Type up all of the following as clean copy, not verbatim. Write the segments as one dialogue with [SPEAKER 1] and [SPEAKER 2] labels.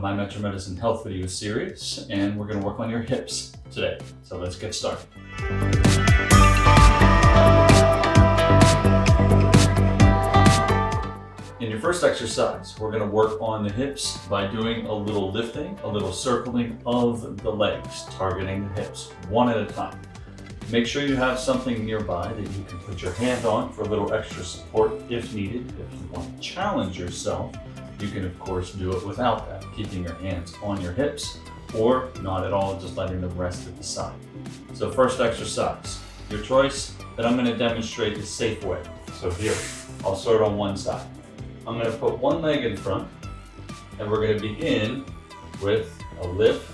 [SPEAKER 1] My Metro Medicine Health video series, and we're going to work on your hips today. So let's get started. In your first exercise, we're going to work on the hips by doing a little lifting, a little circling of the legs, targeting the hips, one at a time. Make sure you have something nearby that you can put your hand on for a little extra support if needed. If you want to challenge yourself, you can of course do it without that, keeping your hands on your hips or not at all, just letting them rest at the side. So first exercise, your choice that I'm going to demonstrate the safe way. So here, I'll start on one side. I'm going to put one leg in front and we're going to begin with a lift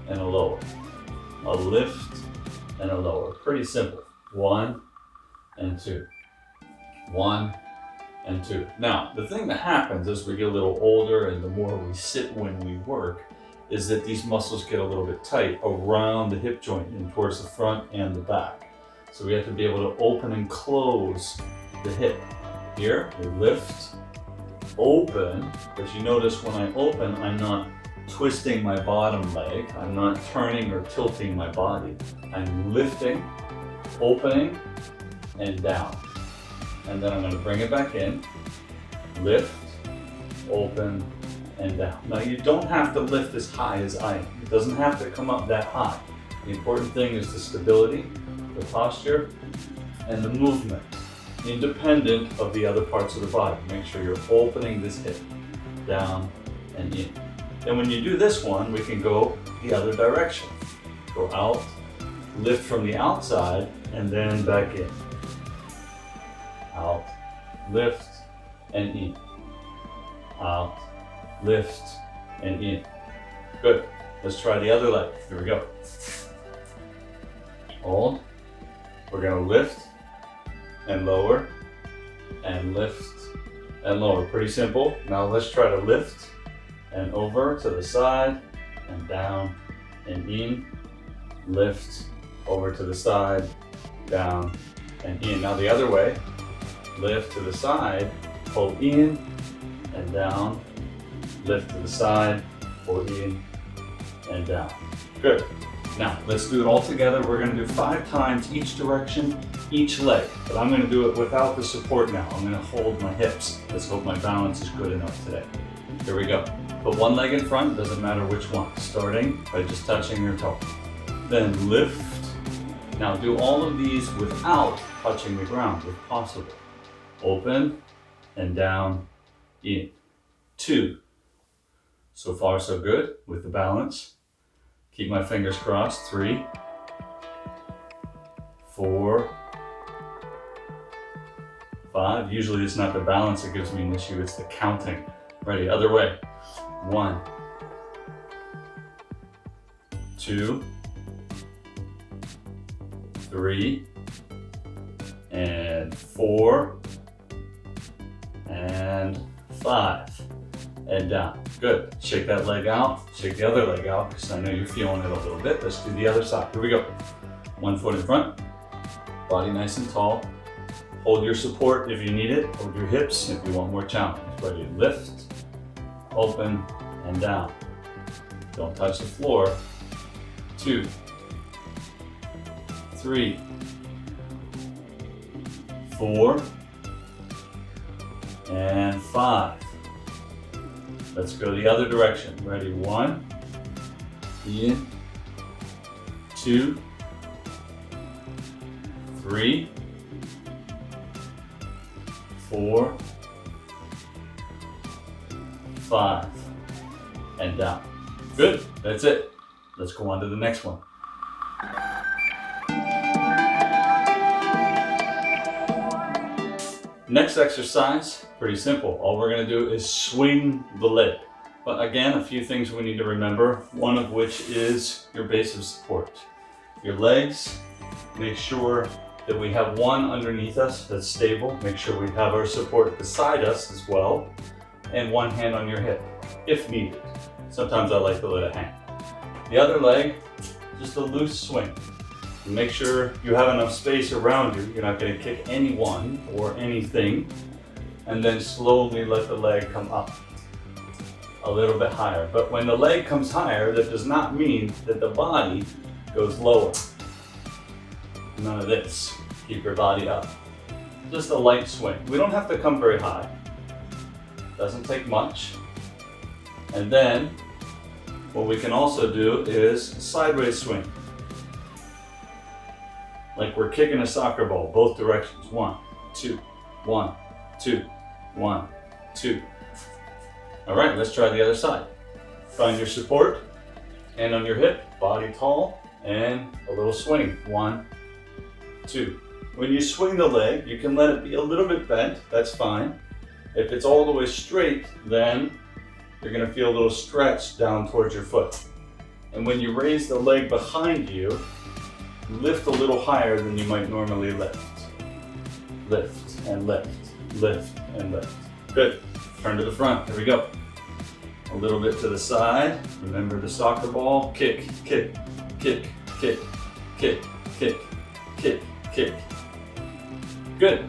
[SPEAKER 1] and a lower. A lift and a lower. Pretty simple. 1 and 2. 1 and 2. Now, the thing that happens as we get a little older and the more we sit when we work is that these muscles get a little bit tight around the hip joint and towards the front and the back. So we have to be able to open and close the hip. Here, we lift, open, but you notice when I open, I'm not twisting my bottom leg. I'm not turning or tilting my body. I'm lifting, opening, and down. And then I'm going to bring it back in, lift, open, and down. Now you don't have to lift as high as I am. It doesn't have to come up that high. The important thing is the stability, the posture, and the movement, independent of the other parts of the body. Make sure you're opening this hip, down and in. And when you do this one, we can go the other direction. Go out, lift from the outside, and then back in. Out, lift, and in. Out, lift, and in. Good. Let's try the other leg. Here we go. Hold. We're going to lift and lower, and lift and lower. Pretty simple. Now let's try to lift and over to the side and down and in. Lift over to the side, down and in. Now the other way. Lift to the side, pull in and down. Lift to the side, pull in and down. Good. Now let's do it all together. We're going to do 5 times each direction, each leg. But I'm going to do it without the support now. I'm going to hold my hips. Let's hope my balance is good enough today. Here we go. Put one leg in front, doesn't matter which one. Starting by just touching your toe. Then lift. Now do all of these without touching the ground if possible. Open and down, in. 2. So far so good with the balance. Keep my fingers crossed. 3, 4, 5. Usually it's not the balance that gives me an issue, it's the counting. Ready, other way. 1, 2, 3, and 4, and 5, and down. Good. Shake that leg out. Shake the other leg out because I know you're feeling it a little bit. Let's do the other side. Here we go. 1 foot in front. Body nice and tall. Hold your support if you need it. Hold your hips if you want more challenge. Ready? Lift, open, and down. Don't touch the floor. 2, 3, 4, and 5. Let's go the other direction. Ready? 1, in, 2, 3, 4, 5, and down. Good. That's it. Let's go on to the next one. Next exercise, pretty simple. All we're going to do is swing the leg. But again, a few things we need to remember, one of which is your base of support. Your legs, make sure that we have one underneath us that's stable. Make sure we have our support beside us as well. And one hand on your hip, if needed. Sometimes I like to let it hang. The other leg, just a loose swing. Make sure you have enough space around you. You're not going to kick anyone or anything. And then slowly let the leg come up. a little bit higher. But when the leg comes higher, that does not mean that the body goes lower. None of this. Keep your body up. Just a light swing. We don't have to come very high. Doesn't take much. And then what we can also do is sideways swing. Like we're kicking a soccer ball, both directions. 1, 2, 1, 2, 1, 2. All right, let's try the other side. Find your support, hand on your hip, body tall, and a little swing. 1, 2. When you swing the leg, you can let it be a little bit bent, that's fine. If it's all the way straight, then you're gonna feel a little stretch down towards your foot. And when you raise the leg behind you, lift a little higher than you might normally lift. Lift and lift, lift and lift. Good. Turn to the front. Here we go. A little bit to the side. Remember the soccer ball. Kick, kick, kick, kick, kick, kick, kick, kick. Good.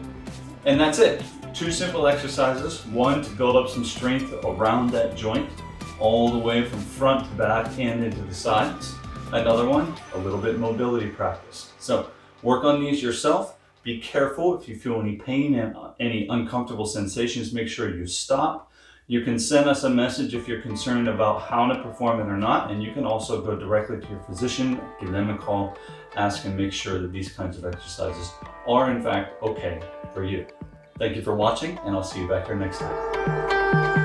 [SPEAKER 1] And that's it. 2 simple exercises. One to build up some strength around that joint, all the way from front to back and into the sides. Another one, a little bit mobility practice. So work on these yourself. Be careful if you feel any pain and any uncomfortable sensations, make sure you stop. You can send us a message if you're concerned about how to perform it or not, and you can also go directly to your physician, give them a call, ask and make sure that these kinds of exercises are in fact okay for you. Thank you for watching, and I'll see you back here next time.